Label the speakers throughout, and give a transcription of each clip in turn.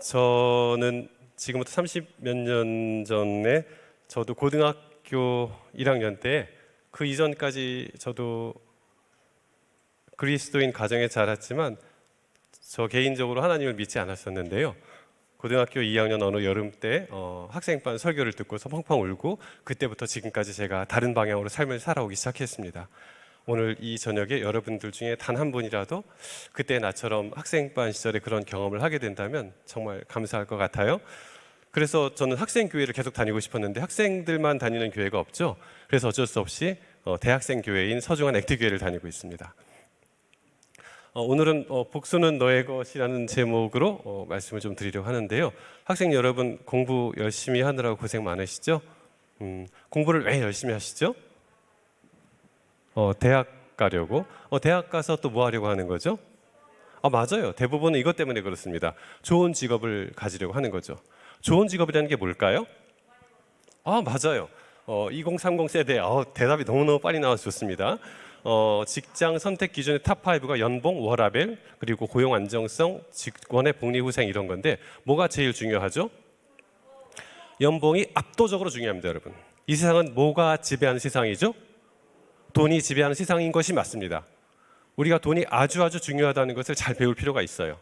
Speaker 1: 저는 지금부터 30몇 년 전에 저도 고등학교 1학년 때 그 이전까지 저도 그리스도인 가정에 자랐지만 저 개인적으로 하나님을 믿지 않았었는데요. 고등학교 2학년 어느 여름 때 학생반 설교를 듣고서 펑펑 울고 그때부터 지금까지 제가 다른 방향으로 삶을 살아오기 시작했습니다. 오늘 이 저녁에 여러분들 중에 단 한 분이라도 그때 나처럼 학생반 시절에 그런 경험을 하게 된다면 정말 감사할 것 같아요. 그래서 저는 학생교회를 계속 다니고 싶었는데 학생들만 다니는 교회가 없죠. 그래서 어쩔 수 없이 대학생 교회인 서중한 액트교회를 다니고 있습니다. 오늘은 복수는 너의 것이라는 제목으로 말씀을 좀 드리려고 하는데요. 학생 여러분 공부 열심히 하느라고 고생 많으시죠? 공부를 왜 열심히 하시죠? 대학 가려고? 대학 가서 또 뭐 하려고 하는 거죠? 맞아요. 대부분은 이것 때문에 그렇습니다. 좋은 직업을 가지려고 하는 거죠. 좋은 직업이라는 게 뭘까요? 맞아요. 2030 세대 대답이 너무너무 빨리 나와서 좋습니다. 직장 선택 기준의 탑5가 연봉, 워라밸, 그리고 고용 안정성, 직원의 복리후생 이런 건데 뭐가 제일 중요하죠? 연봉이 압도적으로 중요합니다, 여러분. 이 세상은 뭐가 지배하는 세상이죠? 돈이 지배하는 세상인 것이 맞습니다. 우리가 돈이 아주 중요하다는 것을 잘 배울 필요가 있어요.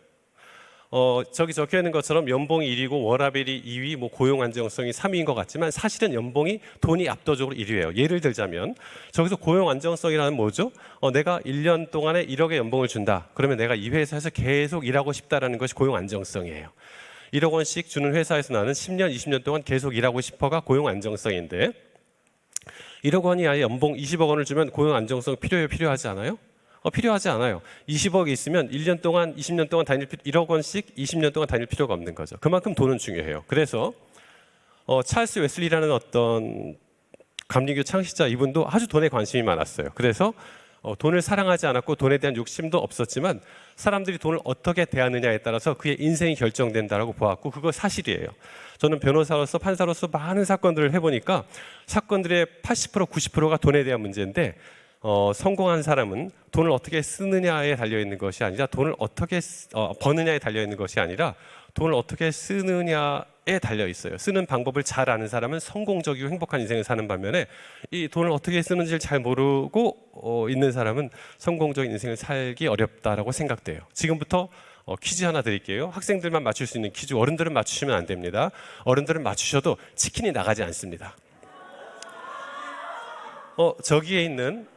Speaker 1: 저기 적혀 있는 것처럼 연봉이 1위고 워라밸이 2위, 고용 안정성이 3위인 것 같지만 사실은 연봉이 돈이 압도적으로 1위예요. 예를 들자면 저기서 고용 안정성이라는 뭐죠? 내가 1년 동안에 1억의 연봉을 준다. 그러면 내가 이 회사에서 계속 일하고 싶다라는 것이 고용 안정성이에요. 1억 원씩 주는 회사에서 나는 10년, 20년 동안 계속 일하고 싶어가 고용 안정성인데 1억 원이 아예 연봉 20억 원을 주면 고용 안정성 필요하지 않아요? 필요하지 않아요. 20억이 있으면 1년 동안, 20년 동안 1억 원씩 20년 동안 다닐 필요가 없는 거죠. 그만큼 돈은 중요해요. 그래서 찰스 웨슬리라는 어떤 감리교 창시자 이분도 아주 돈에 관심이 많았어요. 그래서 돈을 사랑하지 않았고 돈에 대한 욕심도 없었지만 사람들이 돈을 어떻게 대하느냐에 따라서 그의 인생이 결정된다라고 보았고 그거 사실이에요. 저는 변호사로서 판사로서 많은 사건들을 해보니까 사건들의 80% 90%가 돈에 대한 문제인데 성공한 사람은 돈을 어떻게 쓰느냐에 달려있는 것이 아니라 돈을 어떻게 버느냐에 달려있는 것이 아니라 돈을 어떻게 쓰느냐에 달려있어요. 쓰는 방법을 잘 아는 사람은 성공적이고 행복한 인생을 사는 반면에 이 돈을 어떻게 쓰는지를 잘 모르고 있는 사람은 성공적인 인생을 살기 어렵다라고 생각돼요. 지금부터 퀴즈 하나 드릴게요. 학생들만 맞출 수 있는 퀴즈. 어른들은 맞추시면 안 됩니다. 어른들은 맞추셔도 치킨이 나가지 않습니다. 저기에 있는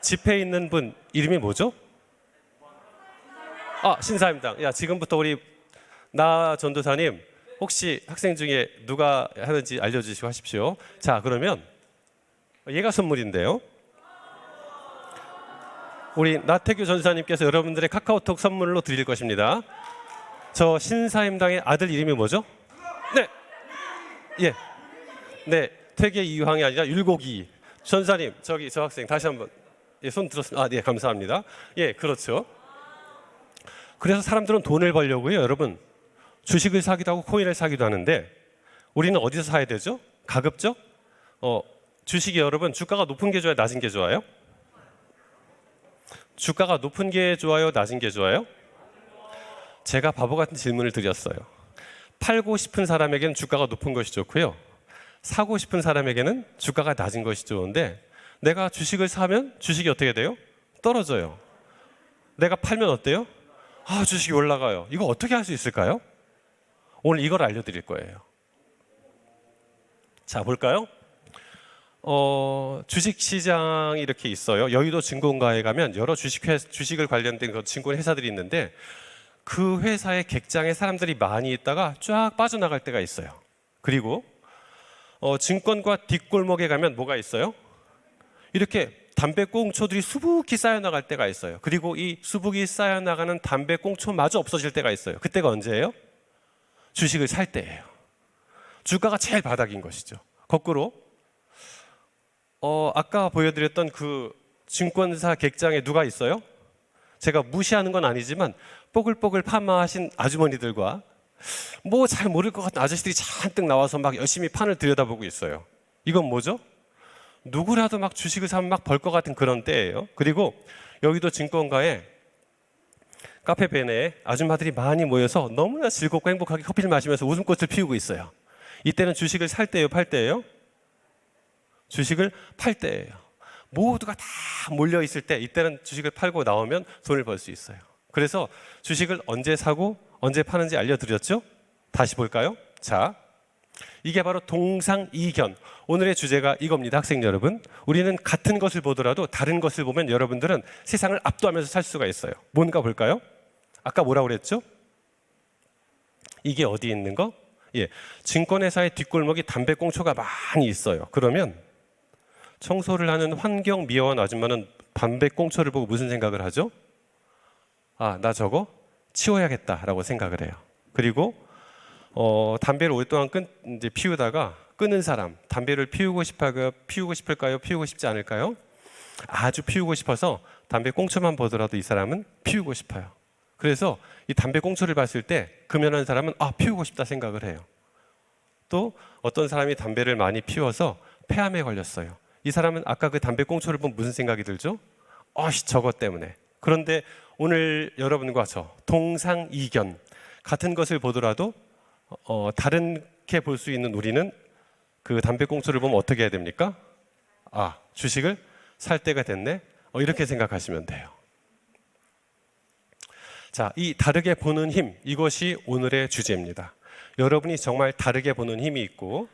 Speaker 1: 집회에 있는 분 이름이 뭐죠? 신사임당. 지금부터 우리 나 전도사님 혹시 학생 중에 누가 하는지 알려주시고 하십시오. 자, 그러면 얘가 선물인데요. 우리 나태규 전도사님께서 여러분들의 카카오톡 선물로 드릴 것입니다. 저 신사임당의 아들 이름이 뭐죠? 네, 퇴계 이황이 아니라 율곡이. 전사님, 저 학생 다시 한번 손 들었습니다. 네, 감사합니다. 그렇죠. 그래서 사람들은 돈을 벌려고요, 여러분. 주식을 사기도 하고 코인을 사기도 하는데 우리는 어디서 사야 되죠? 가급적 주식이 여러분 주가가 높은 게 좋아요, 낮은 게 좋아요? 주가가 높은 게 좋아요, 낮은 게 좋아요? 제가 바보 같은 질문을 드렸어요. 팔고 싶은 사람에게는 주가가 높은 것이 좋고요. 사고 싶은 사람에게는 주가가 낮은 것이 좋은데 내가 주식을 사면 주식이 어떻게 돼요? 떨어져요. 내가 팔면 어때요? 주식이 올라가요. 이거 어떻게 할 수 있을까요? 오늘 이걸 알려드릴 거예요. 자, 볼까요? 주식시장이 이렇게 있어요. 여의도 증권가에 가면 여러 주식을 관련된 증권 회사들이 있는데 그 회사의 객장에 사람들이 많이 있다가 쫙 빠져나갈 때가 있어요. 그리고 증권과 뒷골목에 가면 뭐가 있어요? 이렇게 담배꽁초들이 수북히 쌓여나갈 때가 있어요. 그리고 이 수북이 쌓여나가는 담배꽁초마저 없어질 때가 있어요. 그때가 언제예요? 주식을 살 때예요. 주가가 제일 바닥인 것이죠. 거꾸로 아까 보여드렸던 그 증권사 객장에 누가 있어요? 제가 무시하는 건 아니지만 뽀글뽀글 파마하신 아주머니들과 잘 모를 것 같은 아저씨들이 잔뜩 나와서 막 열심히 판을 들여다보고 있어요. 이건 뭐죠? 누구라도 막 주식을 사면 막 벌 것 같은 그런 때예요. 그리고 여기도 증권가에 카페벤에 아줌마들이 많이 모여서 너무나 즐겁고 행복하게 커피를 마시면서 웃음꽃을 피우고 있어요. 이때는 주식을 살 때예요, 팔 때예요? 주식을 팔 때예요. 모두가 다 몰려 있을 때 이때는 주식을 팔고 나오면 돈을 벌 수 있어요. 그래서 주식을 언제 사고 언제 파는지 알려드렸죠? 다시 볼까요? 자, 이게 바로 동상이견. 오늘의 주제가 이겁니다, 학생 여러분. 우리는 같은 것을 보더라도 다른 것을 보면 여러분들은 세상을 압도하면서 살 수가 있어요. 뭔가 볼까요? 아까 뭐라고 그랬죠? 이게 어디 있는 거? 예, 증권회사의 뒷골목에 담배꽁초가 많이 있어요. 그러면 청소를 하는 환경미화원 아줌마는 담배꽁초를 보고 무슨 생각을 하죠? 아, 나 저거 치워야겠다라고 생각을 해요. 그리고 담배를 오랫동안 이제 피우다가 끊은 사람, 담배를 피우고 싶을까요? 피우고 싶지 않을까요? 아주 피우고 싶어서 담배 꽁초만 보더라도 이 사람은 피우고 싶어요. 그래서 이 담배 꽁초를 봤을 때 금연한 사람은 피우고 싶다 생각을 해요. 또 어떤 사람이 담배를 많이 피워서 폐암에 걸렸어요. 이 사람은 아까 그 담배 꽁초를 보면 무슨 생각이 들죠? 저것 때문에. 그런데 오늘 여러분과 저 동상이견, 같은 것을 보더라도 다른게 볼 수 있는 우리는 그 담배꽁초를 보면 어떻게 해야 됩니까? 주식을 살 때가 됐네. 이렇게 생각하시면 돼요. 자, 이 다르게 보는 힘, 이것이 오늘의 주제입니다. 여러분이 정말 다르게 보는 힘이 있고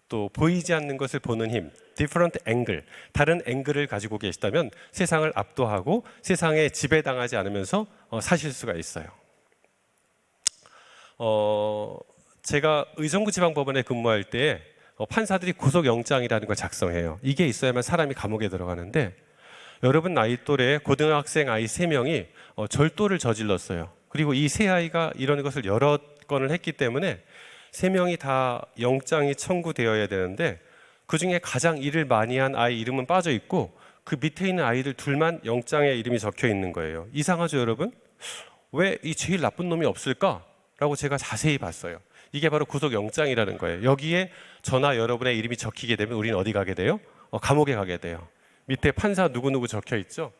Speaker 1: 또 보이지 않는 것을 보는 힘, different angle, 다른 앵글을 가지고 계시다면 세상을 압도하고 세상에 지배당하지 않으면서 사실 수가 있어요. 제가 의정부지방법원에 근무할 때 판사들이 구속영장이라는 걸 작성해요. 이게 있어야만 사람이 감옥에 들어가는데 여러분 나이 또래 고등학생 아이 3명이 절도를 저질렀어요. 그리고 이 세 아이가 이런 것을 여러 건을 했기 때문에 3명이 다 영장이 청구되어야 되는데 그중에 가장 일을 많이 한 아이 이름은 빠져 있고 그 밑에 있는 아이들 둘만 영장에 이름이 적혀 있는 거예요. 이상하죠, 여러분? 왜 이 제일 나쁜 놈이 없을까? 라고 제가 자세히 봤어요. 이게 바로 구속영장이라는 거예요. 여기에 저나 여러분의 이름이 적히게 되면 우리는 어디 가게 돼요? 감옥에 가게 돼요. 밑에 판사 누구누구 적혀 있죠?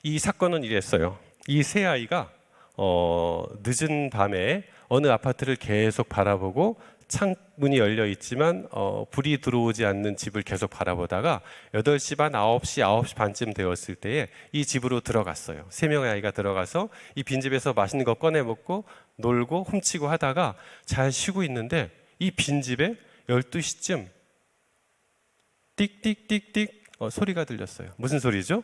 Speaker 1: 이 사건은 이랬어요. 이 세 아이가 늦은 밤에 어느 아파트를 계속 바라보고 창문이 열려 있지만 불이 들어오지 않는 집을 계속 바라보다가 8시 반, 9시 반쯤 되었을 때에 이 집으로 들어갔어요. 3명의 아이가 들어가서 이 빈집에서 맛있는 거 꺼내 먹고 놀고 훔치고 하다가 잘 쉬고 있는데 이 빈집에 12시쯤 띡띡띡띡 소리가 들렸어요. 무슨 소리죠?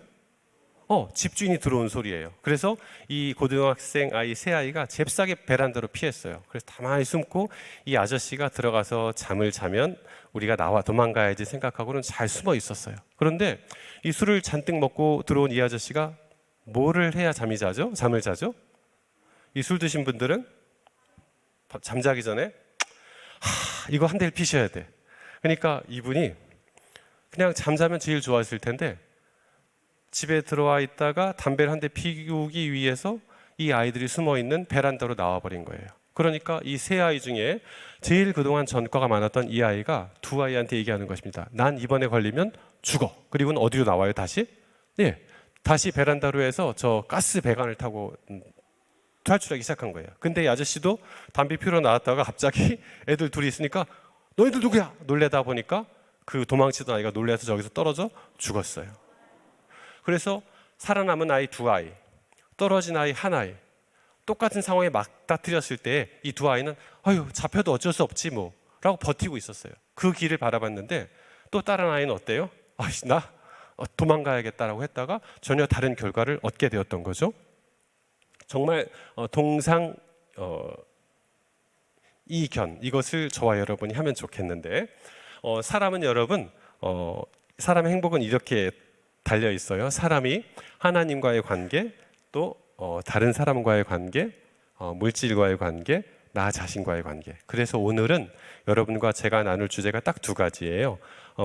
Speaker 1: 집주인이 들어온 소리예요. 그래서 이 고등학생 아이 세 아이가 잽싸게 베란다로 피했어요. 그래서 가만히 숨고 이 아저씨가 들어가서 잠을 자면 우리가 나와 도망가야지 생각하고는 잘 숨어 있었어요. 그런데 이 술을 잔뜩 먹고 들어온 이 아저씨가 뭐를 해야 잠을 자죠? 이 술 드신 분들은 잠자기 전에 이거 한 대를 피셔야 돼. 그러니까 이분이 그냥 잠자면 제일 좋았을 텐데 집에 들어와 있다가 담배를 한 대 피우기 위해서 이 아이들이 숨어있는 베란다로 나와버린 거예요. 그러니까 이 세 아이 중에 제일 그동안 전과가 많았던 이 아이가 두 아이한테 얘기하는 것입니다. 난 이번에 걸리면 죽어. 그리고는 어디로 나와요 다시? 다시 베란다로 해서 저 가스 배관을 타고 탈출하기 시작한 거예요. 근데 이 아저씨도 담배 피우러 나왔다가 갑자기 애들 둘이 있으니까 너희들 누구야? 놀래다 보니까 그 도망치던 아이가 놀라서 저기서 떨어져 죽었어요. 그래서 살아남은 아이 2아이, 떨어진 아이 1아이, 똑같은 상황에 맞닥뜨렸을 때 이 2아이는 잡혀도 어쩔 수 없지 뭐 라고 버티고 있었어요. 그 길을 바라봤는데 또 다른 아이는 어때요? 나 도망가야겠다라고 했다가 전혀 다른 결과를 얻게 되었던 거죠. 정말 동상 이견, 이것을 저와 여러분이 하면 좋겠는데 사람은 여러분 사람의 행복은 이렇게 달려 있어요. 사람이 하나님과의 관계, 또 다른 사람과의 관계, 물질과의 관계, 나 자신과의 관계. 그래서 오늘은 여러분과 제가 나눌 주제가 딱 2가지예요.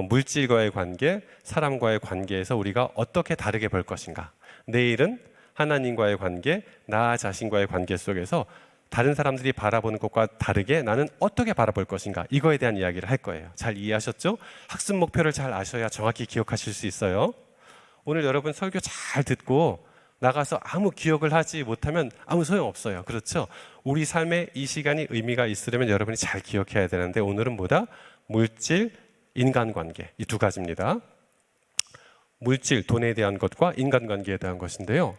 Speaker 1: 물질과의 관계, 사람과의 관계에서 우리가 어떻게 다르게 볼 것인가. 내일은 하나님과의 관계, 나 자신과의 관계 속에서 다른 사람들이 바라보는 것과 다르게 나는 어떻게 바라볼 것인가, 이거에 대한 이야기를 할 거예요. 잘 이해하셨죠? 학습 목표를 잘 아셔야 정확히 기억하실 수 있어요. 오늘 여러분 설교 잘 듣고 나가서 아무 기억을 하지 못하면 아무 소용없어요. 그렇죠? 우리 삶에 이 시간이 의미가 있으려면 여러분이 잘 기억해야 되는데, 오늘은 뭐다? 물질, 인간관계, 이 두 가지입니다. 물질, 돈에 대한 것과 인간관계에 대한 것인데요.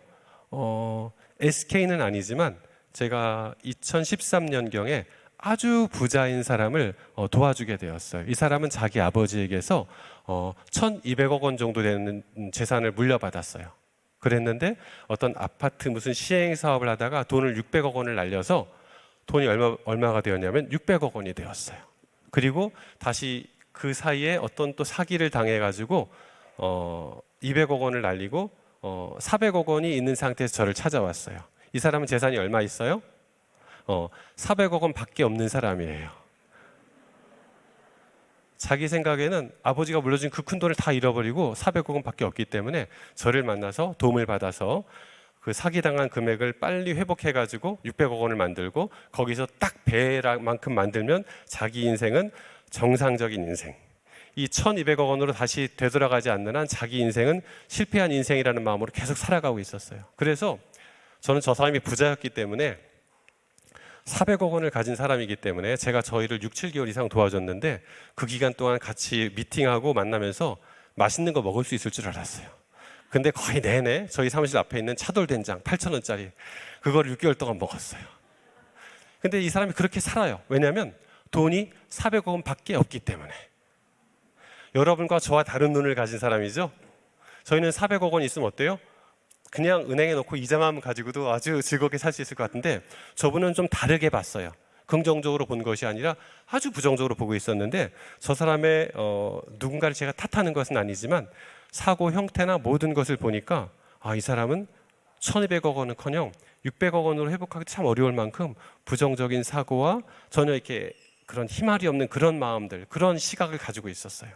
Speaker 1: SK는 아니지만 제가 2013년경에 아주 부자인 사람을 도와주게 되었어요. 이 사람은 자기 아버지에게서 1,200억 원 정도 되는 재산을 물려받았어요. 그랬는데 어떤 아파트 무슨 시행 사업을 하다가 돈을 600억 원을 날려서 돈이 얼마가 되었냐면 600억 원이 되었어요. 그리고 다시 그 사이에 어떤 또 사기를 당해가지고 200억 원을 날리고 400억 원이 있는 상태에서 저를 찾아왔어요. 이 사람은 재산이 얼마 있어요? 400억 원 밖에 없는 사람이에요. 자기 생각에는 아버지가 물려준 그 큰 돈을 다 잃어버리고 400억 원 밖에 없기 때문에 저를 만나서 도움을 받아서 그 사기당한 금액을 빨리 회복해가지고 600억 원을 만들고 거기서 딱 배만큼 만들면 자기 인생은 정상적인 인생, 이 1,200억 원으로 다시 되돌아가지 않는 한 자기 인생은 실패한 인생이라는 마음으로 계속 살아가고 있었어요. 그래서 저는 저 사람이 부자였기 때문에 400억 원을 가진 사람이기 때문에 제가 저희를 6, 7개월 이상 도와줬는데 그 기간 동안 같이 미팅하고 만나면서 맛있는 거 먹을 수 있을 줄 알았어요. 근데 거의 내내 저희 사무실 앞에 있는 차돌된장 8,000원짜리 그걸 6개월 동안 먹었어요. 근데 이 사람이 그렇게 살아요. 왜냐하면 돈이 400억 원 밖에 없기 때문에. 여러분과 저와 다른 눈을 가진 사람이죠. 저희는 400억 원 있으면 어때요? 그냥 은행에 넣고 이자만 가지고도 아주 즐겁게 살 수 있을 것 같은데 저분은 좀 다르게 봤어요. 긍정적으로 본 것이 아니라 아주 부정적으로 보고 있었는데 저 사람의 누군가를 제가 탓하는 것은 아니지만 사고 형태나 모든 것을 보니까 이 사람은 1,200억 원은커녕 600억 원으로 회복하기 참 어려울 만큼 부정적인 사고와 전혀 이렇게 그런 희말이 없는 그런 마음들, 그런 시각을 가지고 있었어요.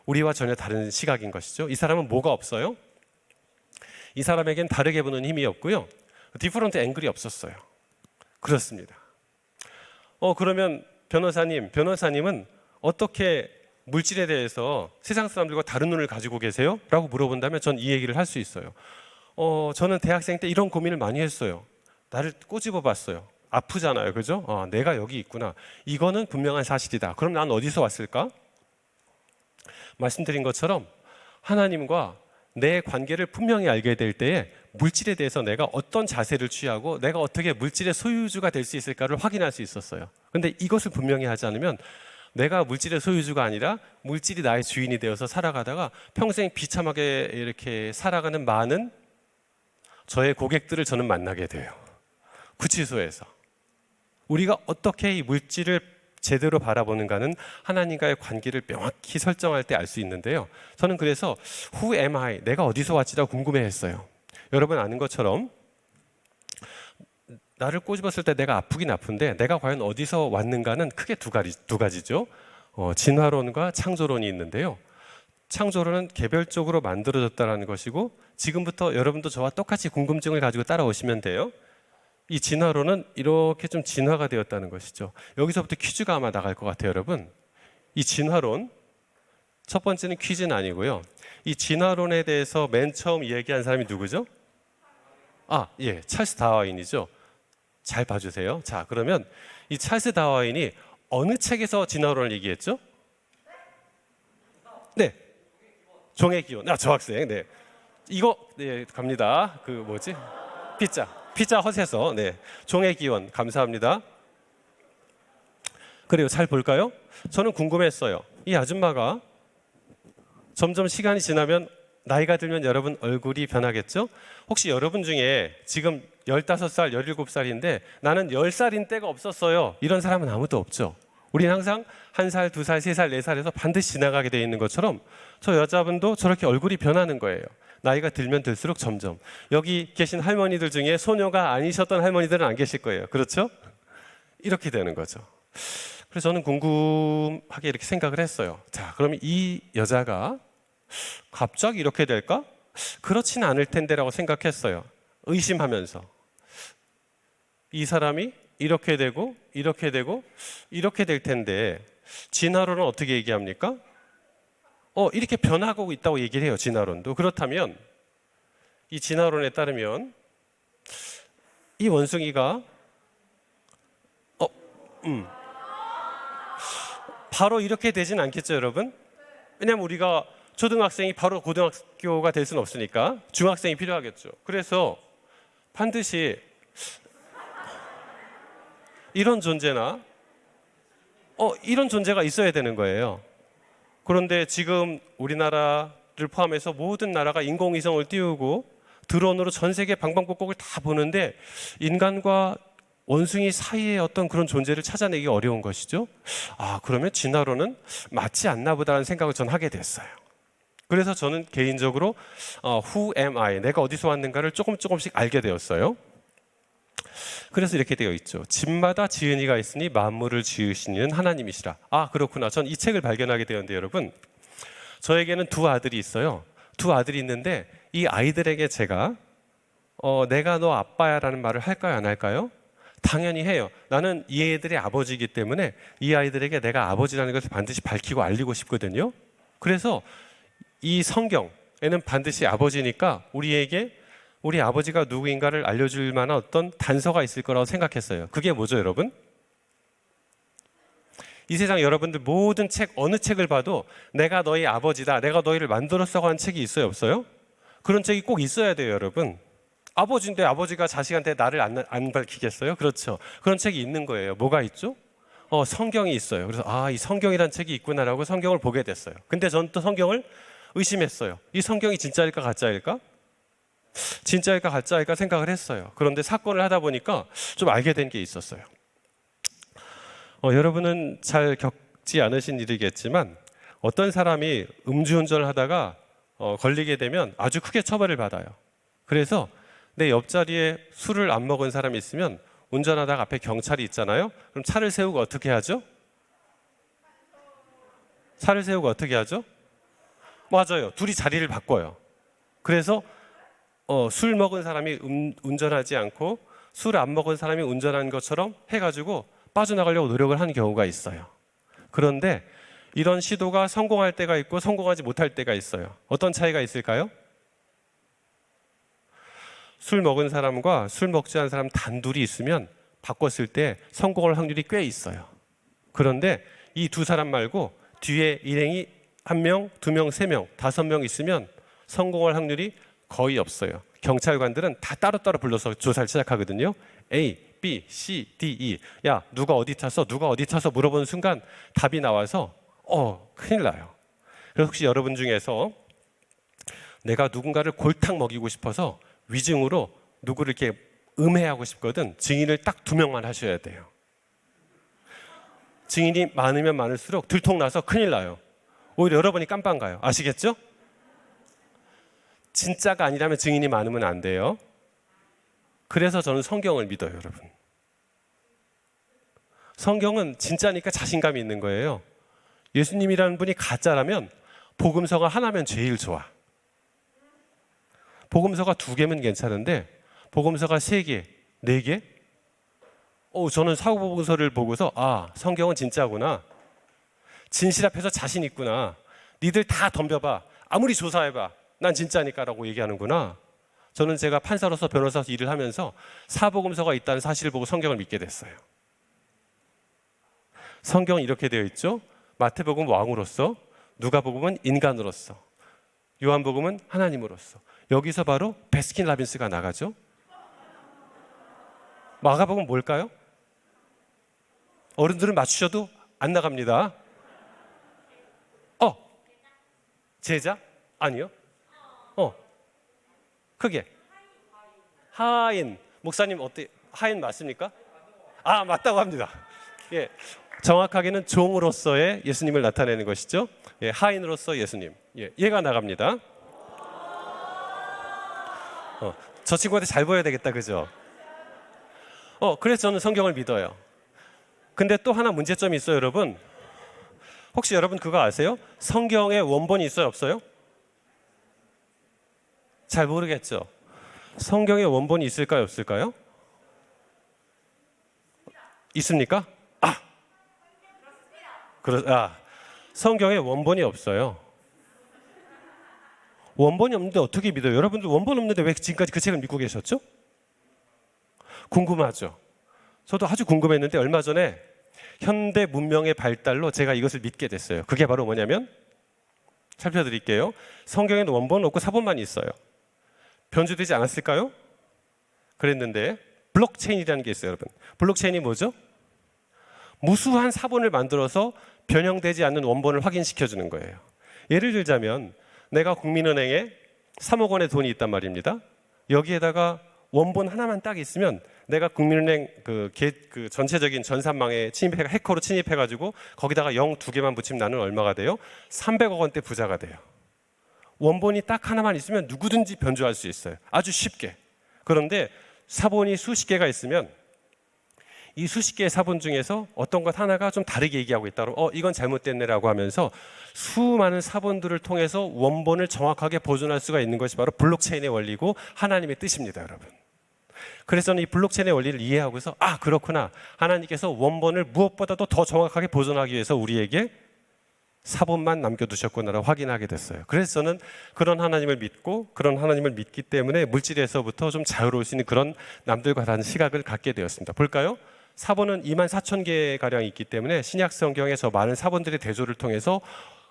Speaker 1: 우리와 전혀 다른 시각인 것이죠. 이 사람은 뭐가 없어요? 이 사람에겐 다르게 보는 힘이 없고요. 디퍼런트 앵글이 없었어요. 그렇습니다. 그러면 변호사님은 어떻게 물질에 대해서 세상 사람들과 다른 눈을 가지고 계세요? 라고 물어본다면 전 이 얘기를 할 수 있어요. 저는 대학생 때 이런 고민을 많이 했어요. 나를 꼬집어 봤어요. 아프잖아요. 그죠? 내가 여기 있구나. 이거는 분명한 사실이다. 그럼 난 어디서 왔을까? 말씀드린 것처럼 하나님과 내 관계를 분명히 알게 될 때에 물질에 대해서 내가 어떤 자세를 취하고 내가 어떻게 물질의 소유주가 될 수 있을까를 확인할 수 있었어요. 근데 이것을 분명히 하지 않으면 내가 물질의 소유주가 아니라 물질이 나의 주인이 되어서 살아가다가 평생 비참하게 이렇게 살아가는 많은 저의 고객들을 저는 만나게 돼요. 구치소에서. 우리가 어떻게 이 물질을 제대로 바라보는가는 하나님과의 관계를 명확히 설정할 때 알 수 있는데요. 저는 그래서 Who am I? 내가 어디서 왔지라고 궁금해했어요. 여러분 아는 것처럼 나를 꼬집었을 때 내가 아프긴 아픈데 내가 과연 어디서 왔는가는 크게 두 가지죠. 진화론과 창조론이 있는데요. 창조론은 개별적으로 만들어졌다는 것이고 지금부터 여러분도 저와 똑같이 궁금증을 가지고 따라오시면 돼요. 이 진화론은 이렇게 좀 진화가 되었다는 것이죠. 여기서부터 퀴즈가 아마 나갈 것 같아요, 여러분. 이 진화론, 첫 번째는 퀴즈는 아니고요. 이 진화론에 대해서 맨 처음 이야기한 사람이 누구죠? 예, 찰스 다윈이죠. 잘 봐주세요. 자, 그러면 이 찰스 다윈이 어느 책에서 진화론을 얘기했죠? 네, 종의 기원. 저 학생. 네, 이거 갑니다. 피자 헛에서 종의 기원. 감사합니다. 그래요, 잘 볼까요? 저는 궁금했어요. 이 아줌마가 점점 시간이 지나면 나이가 들면 여러분 얼굴이 변하겠죠? 혹시 여러분 중에 지금 15살, 17살인데 나는 10살인 때가 없었어요. 이런 사람은 아무도 없죠. 우리는 항상 1살, 2살, 3살, 4살에서 반드시 지나가게 되어 있는 것처럼 저 여자분도 저렇게 얼굴이 변하는 거예요. 나이가 들면 들수록 점점. 여기 계신 할머니들 중에 소녀가 아니셨던 할머니들은 안 계실 거예요. 그렇죠? 이렇게 되는 거죠. 그래서 저는 궁금하게 이렇게 생각을 했어요. 자, 그러면 이 여자가 갑자기 이렇게 될까? 그렇지는 않을 텐데라고 생각했어요. 의심하면서. 이 사람이 이렇게 되고 이렇게 되고 이렇게 될 텐데 진화론은 어떻게 얘기합니까? 이렇게 변하고 있다고 얘기를 해요. 진화론도. 그렇다면 이 진화론에 따르면 이 원숭이가 바로 이렇게 되진 않겠죠, 여러분? 왜냐하면 우리가 초등학생이 바로 고등학교가 될 수는 없으니까 중학생이 필요하겠죠. 그래서 반드시 이런 존재나 이런 존재가 있어야 되는 거예요. 그런데 지금 우리나라를 포함해서 모든 나라가 인공위성을 띄우고 드론으로 전 세계 방방곡곡을 다 보는데 인간과 원숭이 사이에 어떤 그런 존재를 찾아내기 어려운 것이죠. 그러면 진화론은 맞지 않나 보다는 생각을 전 하게 됐어요. 그래서 저는 개인적으로 Who am I? 내가 어디서 왔는가를 조금씩 알게 되었어요. 그래서 이렇게 되어 있죠. 집마다 지은이가 있으니 만물을 지으시는 하나님이시라. 그렇구나. 전 이 책을 발견하게 되었는데 여러분, 저에게는 두 아들이 있어요. 두 아들이 있는데 이 아이들에게 제가 내가 너 아빠야 라는 말을 할까요, 안 할까요? 당연히 해요. 나는 이 애들의 아버지이기 때문에 이 아이들에게 내가 아버지라는 것을 반드시 밝히고 알리고 싶거든요. 그래서 이 성경에는 반드시 아버지니까 우리에게 우리 아버지가 누구인가를 알려줄 만한 어떤 단서가 있을 거라고 생각했어요. 그게 뭐죠, 여러분? 이 세상 여러분들 모든 책, 어느 책을 봐도 내가 너희 아버지다, 내가 너희를 만들었어 하는 책이 있어요, 없어요? 그런 책이 꼭 있어야 돼요, 여러분. 아버지인데 아버지가 자식한테 나를 안 밝히겠어요? 그렇죠. 그런 책이 있는 거예요. 뭐가 있죠? 성경이 있어요. 그래서 이 성경이란 책이 있구나라고 성경을 보게 됐어요. 근데 저는 또 성경을 의심했어요. 이 성경이 진짜일까 가짜일까? 진짜일까 가짜일까 생각을 했어요. 그런데 사건을 하다 보니까 좀 알게 된 게 있었어요. 여러분은 잘 겪지 않으신 일이겠지만 어떤 사람이 음주운전을 하다가 걸리게 되면 아주 크게 처벌을 받아요. 그래서 내 옆자리에 술을 안 먹은 사람이 있으면 운전하다가 앞에 경찰이 있잖아요. 그럼 차를 세우고 어떻게 하죠? 차를 세우고 어떻게 하죠? 맞아요. 둘이 자리를 바꿔요. 그래서 술 먹은 사람이 운전하지 않고 술 안 먹은 사람이 운전한 것처럼 해가지고 빠져나가려고 노력을 하는 경우가 있어요. 그런데 이런 시도가 성공할 때가 있고 성공하지 못할 때가 있어요. 어떤 차이가 있을까요? 술 먹은 사람과 술 먹지 않은 사람 단둘이 있으면 바꿨을 때 성공할 확률이 꽤 있어요. 그런데 이 두 사람 말고 뒤에 일행이 1명, 2명, 3명, 5명 있으면 성공할 확률이 거의 없어요. 경찰관들은 다 따로따로 불러서 조사를 시작하거든요. A, B, C, D, E. 야, 누가 어디 탔어? 누가 어디 탔어? 물어보는 순간 답이 나와서 큰일 나요. 그래서 혹시 여러분 중에서 내가 누군가를 골탕 먹이고 싶어서 위증으로 누구를 이렇게 음해하고 싶거든, 증인을 딱 2명만 하셔야 돼요. 증인이 많으면 많을수록 들통나서 큰일 나요. 오히려 여러분이 깜빵 가요. 아시겠죠? 진짜가 아니라면 증인이 많으면 안 돼요. 그래서 저는 성경을 믿어요, 여러분. 성경은 진짜니까 자신감이 있는 거예요. 예수님이라는 분이 가짜라면 복음서가 하나면 제일 좋아. 복음서가 2개면 괜찮은데 복음서가 3개, 4개? 저는 사복음서를 보고서 성경은 진짜구나. 진실 앞에서 자신 있구나. 니들 다 덤벼봐. 아무리 조사해봐. 난 진짜니까 라고 얘기하는구나. 저는 제가 판사로서 변호사로서 일을 하면서 사복음서가 있다는 사실을 보고 성경을 믿게 됐어요. 성경은 이렇게 되어 있죠. 마태복음은 왕으로서, 누가복음은 인간으로서, 요한복음은 하나님으로서. 여기서 바로 베스킨라빈스가 나가죠. 마가복음은 뭘까요? 어른들은 맞추셔도 안 나갑니다. 제자? 아니요. 크게. 하인. 목사님 어때? 하인 맞습니까? 맞다고 합니다. 예. 정확하게는 종으로서의 예수님을 나타내는 것이죠. 예, 하인으로서 예수님. 예, 얘가 나갑니다. 저 친구한테 잘 보여야 되겠다, 그죠? 그래서 저는 성경을 믿어요. 근데 또 하나 문제점이 있어요, 여러분. 혹시 여러분 그거 아세요? 성경에 원본이 있어요, 없어요? 잘 모르겠죠? 성경에 원본이 있을까요, 없을까요? 있습니까? 성경에 원본이 없어요. 원본이 없는데 어떻게 믿어요? 여러분들 원본 없는데 왜 지금까지 그 책을 믿고 계셨죠? 궁금하죠? 저도 아주 궁금했는데 얼마 전에 현대 문명의 발달로 제가 이것을 믿게 됐어요. 그게 바로 뭐냐면, 살펴드릴게요. 성경에는 원본은 없고 사본만 있어요. 변주되지 않았을까요? 그랬는데 블록체인이라는 게 있어요, 여러분. 블록체인이 뭐죠? 무수한 사본을 만들어서 변형되지 않는 원본을 확인시켜주는 거예요. 예를 들자면 내가 국민은행에 3억 원의 돈이 있단 말입니다. 여기에다가 원본 하나만 딱 있으면 내가 국민은행 그 전체적인 전산망에 해커로 침입해가지고 거기다가 0 2개만 붙이면 나는 얼마가 돼요? 300억 원대 부자가 돼요. 원본이 딱 하나만 있으면 누구든지 변조할 수 있어요. 아주 쉽게. 그런데 사본이 수십 개가 있으면 이 수십 개의 사본 중에서 어떤 것 하나가 좀 다르게 얘기하고 있다. 그러면 이건 잘못됐네라고 하면서 수많은 사본들을 통해서 원본을 정확하게 보존할 수가 있는 것이 바로 블록체인의 원리고 하나님의 뜻입니다, 여러분. 그래서 저는 이 블록체인의 원리를 이해하고서 그렇구나. 하나님께서 원본을 무엇보다도 더 정확하게 보존하기 위해서 우리에게 사본만 남겨두셨구나라고 확인하게 됐어요. 그래서 저는 그런 하나님을 믿고 그런 하나님을 믿기 때문에 물질에서부터 좀 자유로울 수 있는 그런 남들과 다른 시각을 갖게 되었습니다. 볼까요? 사본은 24,000개 가량 있기 때문에 신약 성경의 저 많은 사본들의 대조를 통해서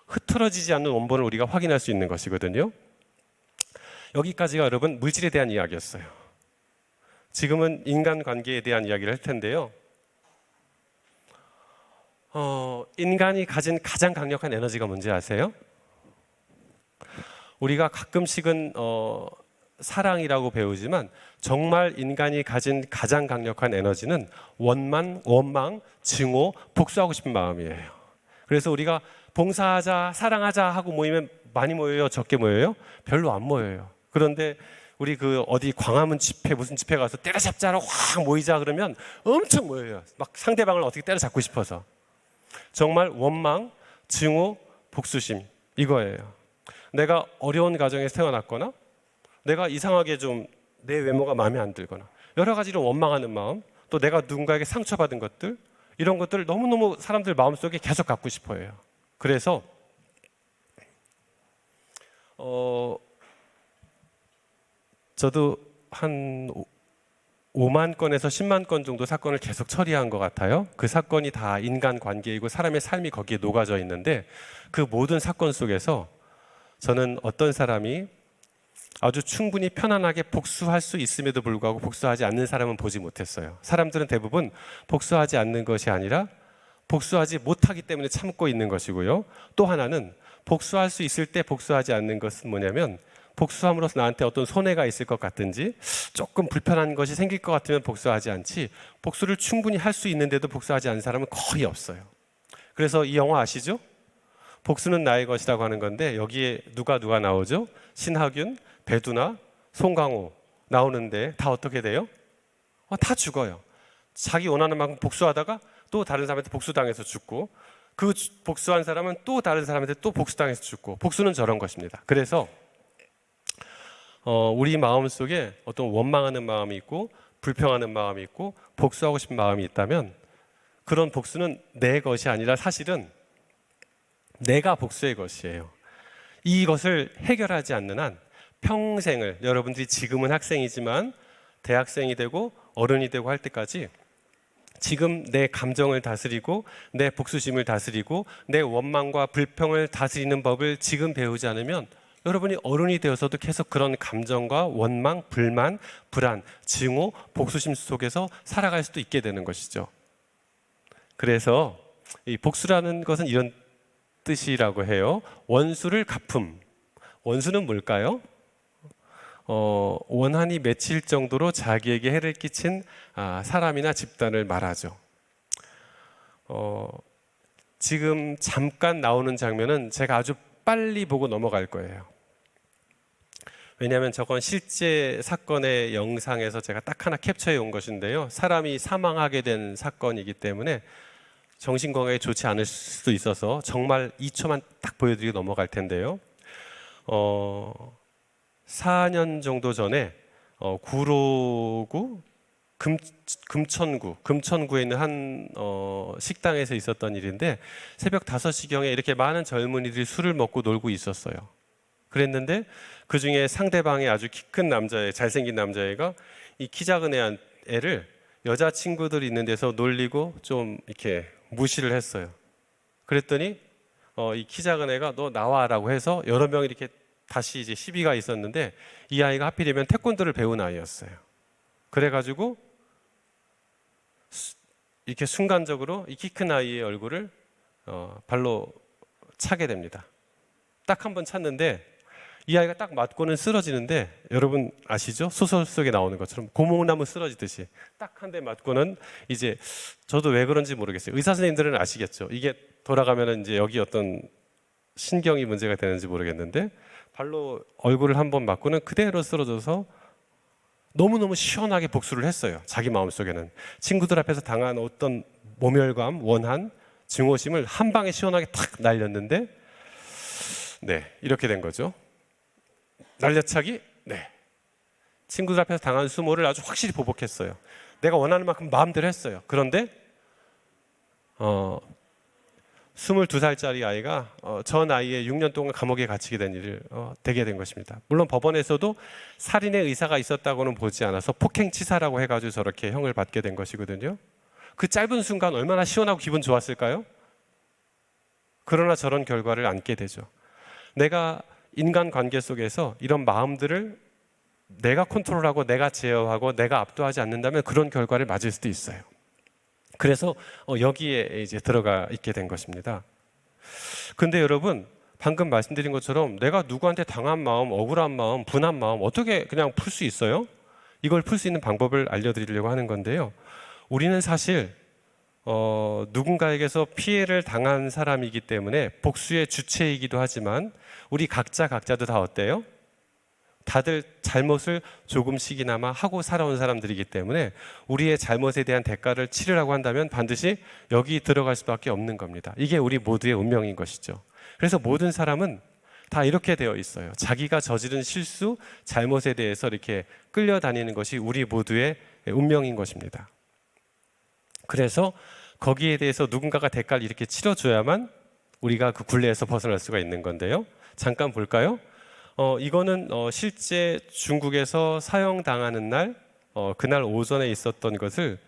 Speaker 1: 흐트러지지 않는 원본을 우리가 확인할 수 있는 것이거든요. 여기까지가 여러분 물질에 대한 이야기였어요. 지금은 인간관계에 대한 이야기를 할 텐데요. 인간이 가진 가장 강력한 에너지가 뭔지 아세요? 우리가 가끔씩은 사랑이라고 배우지만 정말 인간이 가진 가장 강력한 에너지는 원망, 증오, 복수하고 싶은 마음이에요. 그래서 우리가 봉사하자, 사랑하자 하고 모이면 많이 모여요? 적게 모여요? 별로 안 모여요. 그런데 우리 어디 광화문 집회 무슨 집회 가서 때려잡자로 확 모이자 그러면 엄청 모여요. 막 상대방을 어떻게 때려잡고 싶어서. 정말 원망, 증오, 복수심 이거예요. 내가 어려운 가정에서 태어났거나 내가 이상하게 좀 내 외모가 마음에 안 들거나 여러 가지로 원망하는 마음, 또 내가 누군가에게 상처받은 것들, 이런 것들을 너무너무 사람들 마음속에 계속 갖고 싶어 해요. 그래서 저도 한 5만 건에서 10만 건 정도 사건을 계속 처리한 것 같아요. 그 사건이 다 인간관계이고 사람의 삶이 거기에 녹아져 있는데 그 모든 사건 속에서 저는 어떤 사람이 아주 충분히 편안하게 복수할 수 있음에도 불구하고 복수하지 않는 사람은 보지 못했어요. 사람들은 대부분 복수하지 않는 것이 아니라 복수하지 못하기 때문에 참고 있는 것이고요. 또 하나는 복수할 수 있을 때 복수하지 않는 것은 뭐냐면 복수함으로써 나한테 어떤 손해가 있을 것 같든지 조금 불편한 것이 생길 것 같으면 복수하지 않지, 복수를 충분히 할 수 있는데도 복수하지 않는 사람은 거의 없어요. 그래서 이 영화 아시죠? 복수는 나의 것이라고 하는 건데 여기에 누가 나오죠? 신하균, 배두나, 송강호 나오는데 다 어떻게 돼요? 다 죽어요. 자기 원하는 만큼 복수하다가 또 다른 사람한테 복수당해서 죽고, 그 복수한 사람은 또 다른 사람한테 또 복수당해서 죽고. 복수는 저런 것입니다. 그래서 우리 마음속에 어떤 원망하는 마음이 있고 불평하는 마음이 있고 복수하고 싶은 마음이 있다면 그런 복수는 내 것이 아니라 사실은 내가 복수의 것이에요. 이것을 해결하지 않는 한 평생을, 여러분들이 지금은 학생이지만 대학생이 되고 어른이 되고 할 때까지 지금 내 감정을 다스리고 내 복수심을 다스리고 내 원망과 불평을 다스리는 법을 지금 배우지 않으면 여러분이 어른이 되어서도 계속 그런 감정과 원망, 불만, 불안, 증오, 복수심 속에서 살아갈 수도 있게 되는 것이죠. 그래서 이 복수라는 것은 이런 뜻이라고 해요. 원수를 갚음. 원수는 뭘까요? 원한이 맺힐 정도로 자기에게 해를 끼친 사람이나 집단을 말하죠. 지금 잠깐 나오는 장면은 제가 아주 빨리 보고 넘어갈 거예요. 왜냐하면 저건 실제 사건의 영상에서 제가 딱 하나 캡처해 온 것인데요. 사람이 사망하게 된 사건이기 때문에 정신건강에 좋지 않을 수도 있어서 정말 2초만 딱 보여드리고 넘어갈 텐데요. 4년 정도 전에 구로구 금천구에 있는 한 식당에서 있었던 일인데 새벽 5시경에 이렇게 많은 젊은이들이 술을 먹고 놀고 있었어요. 그랬는데 그 중에 상대방의 아주 키 큰 남자애, 잘생긴 남자애가 이 키 작은 애를 여자친구들이 있는 데서 놀리고 좀 이렇게 무시를 했어요. 그랬더니 이 키 작은 애가 너 나와라고 해서 여러 명이 이렇게 다시 이제 시비가 있었는데 이 아이가 하필이면 태권도를 배운 아이였어요. 그래가지고 이렇게 순간적으로 이 키 큰 아이의 얼굴을 발로 차게 됩니다. 딱 한 번 찼는데 이 아이가 딱 맞고는 쓰러지는데 여러분 아시죠? 소설 속에 나오는 것처럼 고목나무 쓰러지듯이 딱 한 대 맞고는 이제 저도 왜 그런지 모르겠어요. 의사 선생님들은 아시겠죠? 이게 돌아가면은 이제 여기 어떤 신경이 문제가 되는지 모르겠는데 발로 얼굴을 한 번 맞고는 그대로 쓰러져서 너무너무 시원하게 복수를 했어요. 자기 마음속에는 친구들 앞에서 당한 어떤 모멸감, 원한, 증오심을 한 방에 시원하게 탁 날렸는데 네, 이렇게 된 거죠. 날려차기? 네. 친구들 앞에서 당한 수모를 아주 확실히 보복했어요. 내가 원하는 만큼 마음대로 했어요. 그런데 22살짜리 아이가 저 나이에 6년 동안 감옥에 갇히게 된 일을 되게 된 것입니다. 물론 법원에서도 살인의 의사가 있었다고는 보지 않아서 폭행치사라고 해가지고 저렇게 형을 받게 된 것이거든요. 그 짧은 순간 얼마나 시원하고 기분 좋았을까요? 그러나 저런 결과를 안게 되죠. 내가 인간관계 속에서 이런 마음들을 내가 컨트롤하고 내가 제어하고 내가 압도하지 않는다면 그런 결과를 맞을 수도 있어요. 그래서 여기에 이제 들어가 있게 된 것입니다. 근데 여러분 방금 말씀드린 것처럼 내가 누구한테 당한 마음, 억울한 마음, 분한 마음 어떻게 그냥 풀 수 있어요? 이걸 풀 수 있는 방법을 알려드리려고 하는 건데요. 우리는 사실 누군가에게서 피해를 당한 사람이기 때문에 복수의 주체이기도 하지만 우리 각자도 다 어때요? 다들 잘못을 조금씩이나마 하고 살아온 사람들이기 때문에 우리의 잘못에 대한 대가를 치르라고 한다면 반드시 여기 들어갈 수밖에 없는 겁니다. 이게 우리 모두의 운명인 것이죠. 그래서 모든 사람은 다 이렇게 되어 있어요. 자기가 저지른 실수, 잘못에 대해서 이렇게 끌려다니는 것이 우리 모두의 운명인 것입니다. 그래서 거기에 대해서 누군가가 대가를 이렇게 치러줘야만 우리가 그 굴레에서 벗어날 수가 있는 건데요. 잠깐 볼까요? 이거는 실제 중국에서 사형당하는 날 그날 오전에 있었던 것을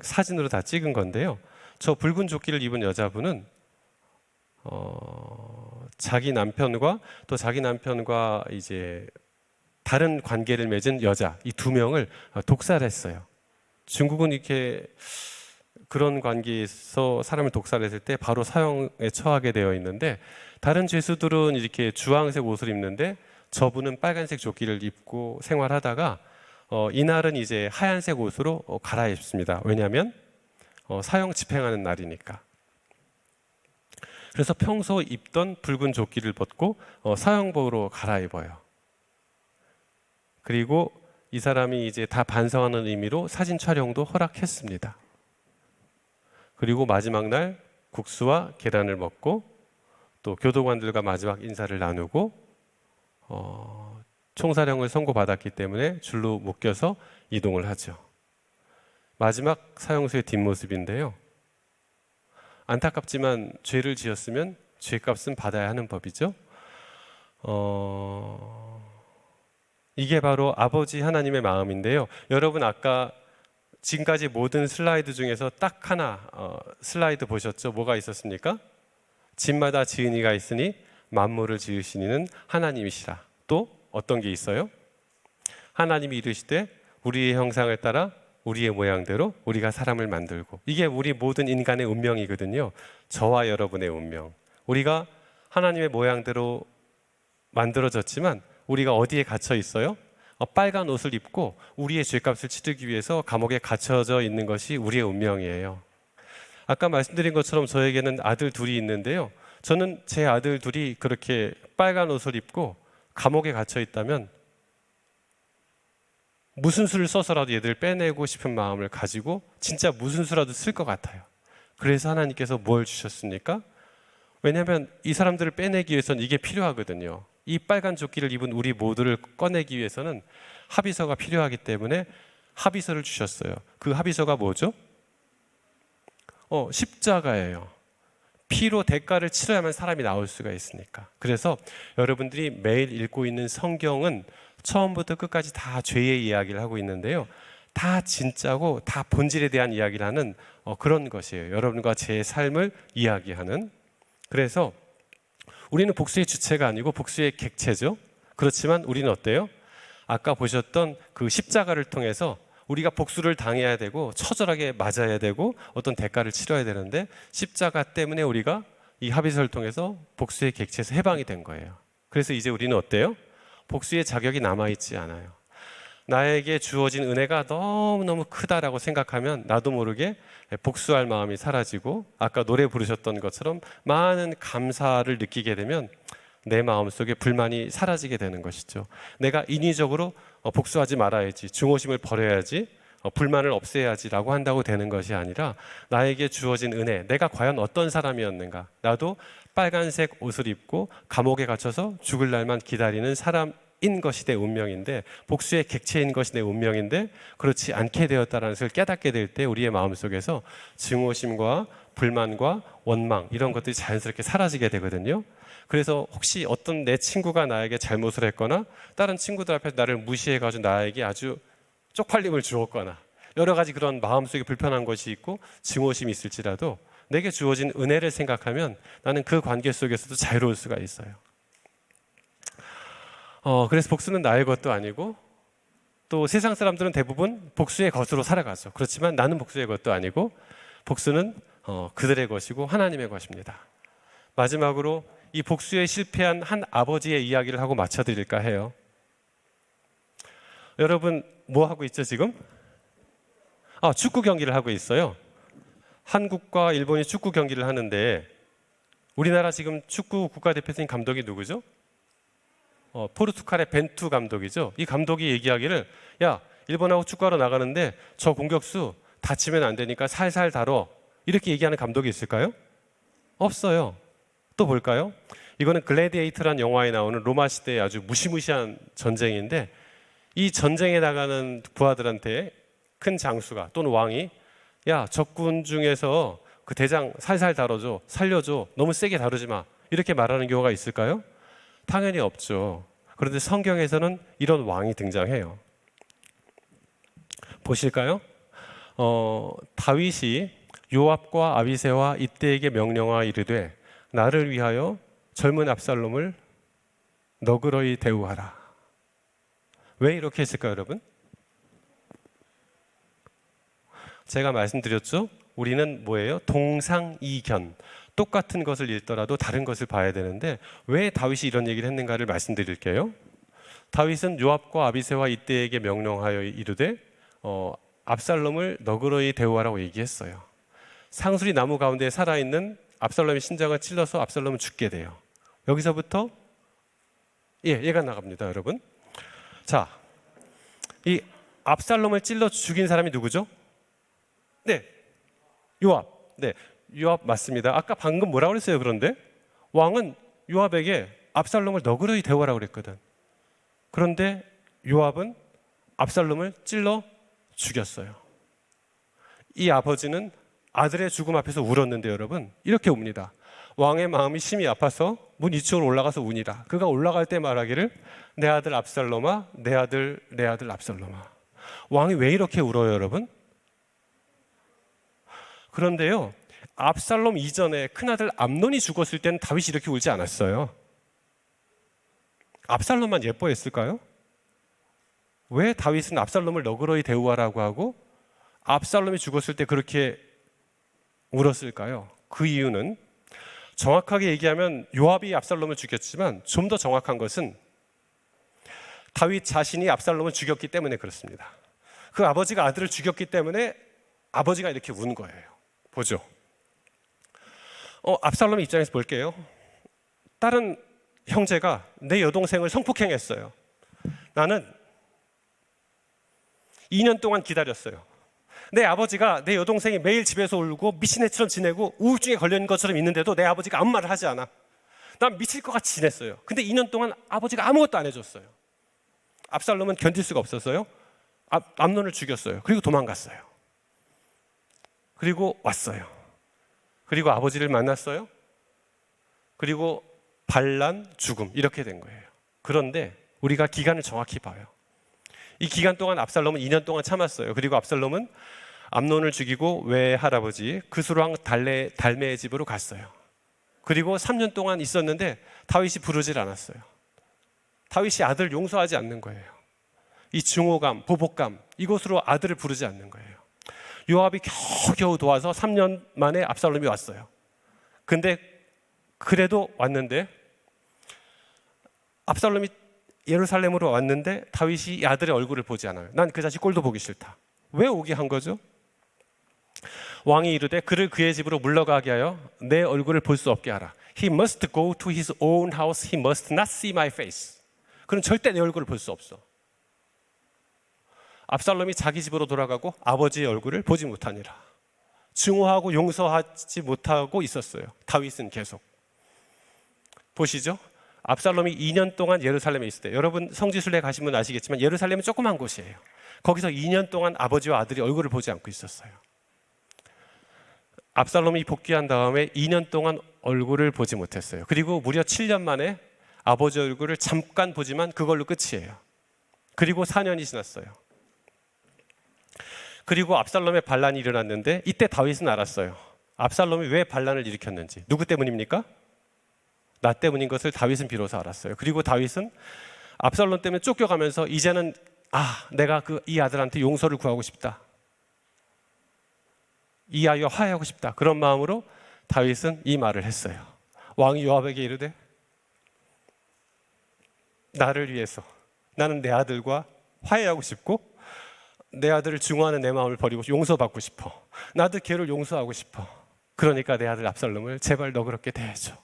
Speaker 1: 사진으로 다 찍은 건데요. 저 붉은 조끼를 입은 여자분은 자기 남편과 또 자기 남편과 이제 다른 관계를 맺은 여자 이 두 명을 독살했어요. 중국은 이렇게 그런 관계에서 사람을 독살했을 때 바로 사형에 처하게 되어 있는데 다른 죄수들은 이렇게 주황색 옷을 입는데 저분은 빨간색 조끼를 입고 생활하다가 이날은 이제 하얀색 옷으로 갈아입습니다. 왜냐하면 사형 집행하는 날이니까. 그래서 평소 입던 붉은 조끼를 벗고 사형복으로 갈아입어요. 그리고 이 사람이 이제 다 반성하는 의미로 사진 촬영도 허락했습니다. 그리고 마지막 날 국수와 계란을 먹고 또 교도관들과 마지막 인사를 나누고 총사령을 선고받았기 때문에 줄로 묶여서 이동을 하죠. 마지막 사형수의 뒷모습인데요. 안타깝지만 죄를 지었으면 죄값은 받아야 하는 법이죠. 이게 바로 아버지 하나님의 마음인데요. 여러분 아까 지금까지 모든 슬라이드 중에서 딱 하나 슬라이드 보셨죠? 뭐가 있었습니까? 집마다 지은이가 있으니 만물을 지으시니는 하나님이시라. 또 어떤 게 있어요? 하나님이 이르시되 우리의 형상을 따라 우리의 모양대로 우리가 사람을 만들고. 이게 우리 모든 인간의 운명이거든요. 저와 여러분의 운명. 우리가 하나님의 모양대로 만들어졌지만 우리가 어디에 갇혀 있어요? 빨간 옷을 입고 우리의 죄값을 치르기 위해서 감옥에 갇혀져 있는 것이 우리의 운명이에요. 아까 말씀드린 것처럼 저에게는 아들 둘이 있는데요. 저는 제 아들 둘이 그렇게 빨간 옷을 입고 감옥에 갇혀 있다면 무슨 수를 써서라도 얘들 빼내고 싶은 마음을 가지고 진짜 무슨 수라도 쓸 것 같아요. 그래서 하나님께서 뭘 주셨습니까? 왜냐하면 이 사람들을 빼내기 위해서는 이게 필요하거든요. 이 빨간 조끼를 입은 우리 모두를 꺼내기 위해서는 합의서가 필요하기 때문에 합의서를 주셨어요. 그 합의서가 뭐죠? 십자가예요. 피로 대가를 치러야만 사람이 나올 수가 있으니까. 그래서 여러분들이 매일 읽고 있는 성경은 처음부터 끝까지 다 죄의 이야기를 하고 있는데요, 다 진짜고 다 본질에 대한 이야기를 하는 그런 것이에요. 여러분과 제 삶을 이야기하는. 그래서 우리는 복수의 주체가 아니고 복수의 객체죠. 그렇지만 우리는 어때요? 아까 보셨던 그 십자가를 통해서 우리가 복수를 당해야 되고 처절하게 맞아야 되고 어떤 대가를 치러야 되는데, 십자가 때문에 우리가 이 합의서를 통해서 복수의 객체에서 해방이 된 거예요. 그래서 이제 우리는 어때요? 복수의 자격이 남아있지 않아요. 나에게 주어진 은혜가 너무너무 크다라고 생각하면 나도 모르게 복수할 마음이 사라지고, 아까 노래 부르셨던 것처럼 많은 감사를 느끼게 되면 내 마음속에 불만이 사라지게 되는 것이죠. 내가 인위적으로 복수하지 말아야지, 중호심을 버려야지, 불만을 없애야지라고 한다고 되는 것이 아니라, 나에게 주어진 은혜, 내가 과연 어떤 사람이었는가, 나도 빨간색 옷을 입고 감옥에 갇혀서 죽을 날만 기다리는 사람인 것이 내 운명인데, 복수의 객체인 것이 내 운명인데 그렇지 않게 되었다는 것을 깨닫게 될 때 우리의 마음속에서 증오심과 불만과 원망, 이런 것들이 자연스럽게 사라지게 되거든요. 그래서 혹시 어떤 내 친구가 나에게 잘못을 했거나 다른 친구들 앞에서 나를 무시해가지고 나에게 아주 쪽팔림을 주었거나 여러 가지 그런 마음속에 불편한 것이 있고 증오심이 있을지라도, 내게 주어진 은혜를 생각하면 나는 그 관계 속에서도 자유로울 수가 있어요. 그래서 복수는 나의 것도 아니고, 또 세상 사람들은 대부분 복수의 것으로 살아가죠. 그렇지만 나는 복수의 것도 아니고, 복수는 그들의 것이고 하나님의 것입니다. 마지막으로 이 복수에 실패한 한 아버지의 이야기를 하고 마쳐드릴까 해요. 여러분 뭐 하고 있죠 지금? 축구 경기를 하고 있어요. 한국과 일본이 축구 경기를 하는데, 우리나라 지금 축구 국가대표팀 감독이 누구죠? 포르투갈의 벤투 감독이죠. 이 감독이 얘기하기를, 야, 일본하고 축구하러 나가는데 저 공격수 다치면 안 되니까 살살 다뤄, 이렇게 얘기하는 감독이 있을까요? 없어요. 또 볼까요? 이거는 글래디에이터란 영화에 나오는 로마 시대의 아주 무시무시한 전쟁인데, 이 전쟁에 나가는 부하들한테 큰 장수가 또는 왕이, 야, 적군 중에서 그 대장 살살 다뤄줘, 살려줘, 너무 세게 다루지 마, 이렇게 말하는 경우가 있을까요? 당연히 없죠. 그런데 성경에서는 이런 왕이 등장해요. 보실까요? 다윗이 요압과 아비새와 이때에게 명령하여 이르되 나를 위하여 젊은 압살롬을 너그러이 대우하라. 왜 이렇게 했을까요, 여러분? 제가 말씀드렸죠? 우리는 뭐예요? 동상이견. 똑같은 것을 읽더라도 다른 것을 봐야 되는데, 왜 다윗이 이런 얘기를 했는가를 말씀드릴게요. 다윗은 요압과 아비새와 이때에게 명령하여 이르되 압살롬을 너그러이 대우하라고 얘기했어요. 상수리 나무 가운데 살아있는 압살롬의 심장을 찔러서 압살롬은 죽게 돼요. 여기서부터 얘가 나갑니다, 여러분. 자, 이 압살롬을 찔러 죽인 사람이 누구죠? 네, 요압. 네, 요압 맞습니다. 아까 방금 뭐라고 그랬어요? 그런데 왕은 요압에게 압살롬을 너그러이 대우하라고 그랬거든. 그런데 요압은 압살롬을 찔러 죽였어요. 이 아버지는 아들의 죽음 앞에서 울었는데, 여러분 이렇게 웁니다. 왕의 마음이 심히 아파서 문 이쪽으로 올라가서 우니라. 그가 올라갈 때 말하기를 내 아들 압살롬아, 내 아들 압살롬아. 왕이 왜 이렇게 울어요, 여러분? 그런데요, 압살롬 이전에 큰아들 암논이 죽었을 때는 다윗이 이렇게 울지 않았어요. 압살롬만 예뻐했을까요? 왜 다윗은 압살롬을 너그러이 대우하라고 하고 압살롬이 죽었을 때 그렇게 울었을까요? 그 이유는, 정확하게 얘기하면 요압이 압살롬을 죽였지만 좀 더 정확한 것은 다윗 자신이 압살롬을 죽였기 때문에 그렇습니다. 그 아버지가 아들을 죽였기 때문에 아버지가 이렇게 운 거예요. 보죠. 압살롬의 입장에서 볼게요. 다른 형제가 내 여동생을 성폭행했어요. 나는 2년 동안 기다렸어요. 내 아버지가 내 여동생이 매일 집에서 울고 미친애처럼 지내고 우울증에 걸린 것처럼 있는데도 내 아버지가 아무 말을 하지 않아. 난 미칠 것 같이 지냈어요. 근데 2년 동안 아버지가 아무것도 안 해줬어요. 압살롬은 견딜 수가 없었어요. 암논을 죽였어요. 그리고 도망갔어요. 그리고 왔어요. 그리고 아버지를 만났어요. 그리고 반란, 죽음 이렇게 된 거예요. 그런데 우리가 기간을 정확히 봐요. 이 기간 동안 압살롬은 2년 동안 참았어요. 그리고 압살롬은 암논을 죽이고 외할아버지 그스루왕 달메의 집으로 갔어요. 그리고 3년 동안 있었는데 다윗이 부르질 않았어요. 다윗이 아들 용서하지 않는 거예요. 이 증오감, 보복감, 이것으로 아들을 부르지 않는 거예요. 요압이 겨우겨우 도와서 3년 만에 압살롬이 왔어요. 근데 그래도 왔는데 압살롬이 예루살렘으로 왔는데 다윗이 이 아들의 얼굴을 보지 않아요. 난 그 자식 꼴도 보기 싫다. 왜 오게 한 거죠? 왕이 이르되 그를 그의 집으로 물러가게 하여 내 얼굴을 볼 수 없게 하라. He must go to his own house. He must not see my face. 그는 절대 내 얼굴을 볼 수 없어. 압살롬이 자기 집으로 돌아가고 아버지의 얼굴을 보지 못하니라. 증오하고 용서하지 못하고 있었어요. 다윗은 계속. 보시죠. 압살롬이 2년 동안 예루살렘에 있을 때, 여러분 성지순례 가시면 아시겠지만 예루살렘은 조그만 곳이에요. 거기서 2년 동안 아버지와 아들이 얼굴을 보지 않고 있었어요. 압살롬이 복귀한 다음에 2년 동안 얼굴을 보지 못했어요. 그리고 무려 7년 만에 아버지 얼굴을 잠깐 보지만 그걸로 끝이에요. 그리고 4년이 지났어요. 그리고 압살롬의 반란이 일어났는데 이때 다윗은 알았어요. 압살롬이 왜 반란을 일으켰는지. 누구 때문입니까? 나 때문인 것을 다윗은 비로소 알았어요. 그리고 다윗은 압살롬 때문에 쫓겨가면서 이제는 내가 이 아들한테 용서를 구하고 싶다. 이 아이와 화해하고 싶다. 그런 마음으로 다윗은 이 말을 했어요. 왕이 요압에게 이르되 나를 위해서 나는 내 아들과 화해하고 싶고 내 아들을 증오하는 내 마음을 버리고 용서받고 싶어. 나도 걔를 용서하고 싶어. 그러니까 내 아들 압살롬을 제발 너그럽게 대해줘.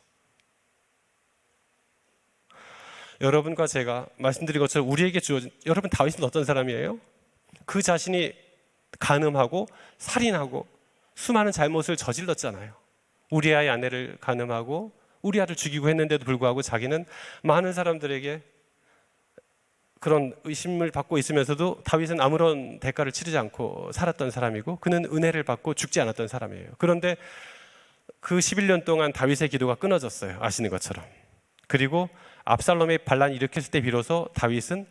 Speaker 1: 여러분과 제가 말씀드린 것처럼 우리에게 주어진, 여러분 다윗은 어떤 사람이에요? 그 자신이 간음하고 살인하고 수많은 잘못을 저질렀잖아요. 우리 아이 아내를 간음하고 우리 아들 죽이고 했는데도 불구하고 자기는 많은 사람들에게 그런 의심을 받고 있으면서도 다윗은 아무런 대가를 치르지 않고 살았던 사람이고 그는 은혜를 받고 죽지 않았던 사람이에요. 그런데 그 11년 동안 다윗의 기도가 끊어졌어요. 아시는 것처럼. 그리고 압살롬의 반란이 일으켰을 때 비로소 다윗은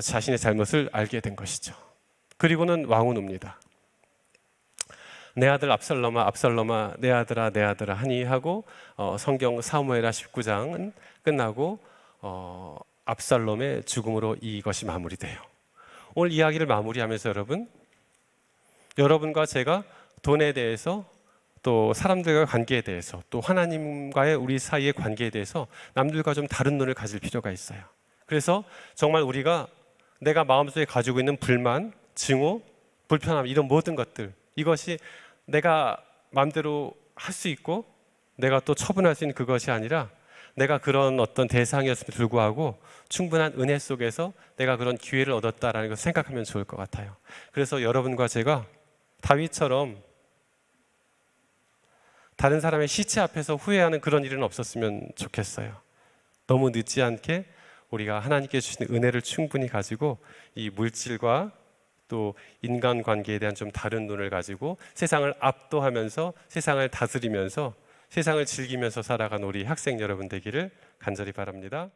Speaker 1: 자신의 잘못을 알게 된 것이죠. 그리고는 왕은 옵니다. 내 아들 압살롬아 압살롬아 내 아들아 내 아들아 하니 하고 성경 사무엘하 19장은 끝나고 압살롬의 죽음으로 이것이 마무리돼요. 오늘 이야기를 마무리하면서 여러분과 제가 돈에 대해서 또 사람들과의 관계에 대해서 또 하나님과의 우리 사이의 관계에 대해서 남들과 좀 다른 눈을 가질 필요가 있어요. 그래서 정말 우리가 내가 마음속에 가지고 있는 불만, 증오, 불편함 이런 모든 것들 이것이 내가 마음대로 할 수 있고 내가 또 처분할 수 있는 그것이 아니라 내가 그런 어떤 대상이었음에도 불구하고 충분한 은혜 속에서 내가 그런 기회를 얻었다라는 것을 생각하면 좋을 것 같아요. 그래서 여러분과 제가 다윗처럼 다른 사람의 시체 앞에서 후회하는 그런 일은 없었으면 좋겠어요. 너무 늦지 않게 우리가 하나님께 주신 은혜를 충분히 가지고 이 물질과 또 인간관계에 대한 좀 다른 눈을 가지고 세상을 압도하면서 세상을 다스리면서 세상을 즐기면서 살아간 우리 학생 여러분 되기를 간절히 바랍니다.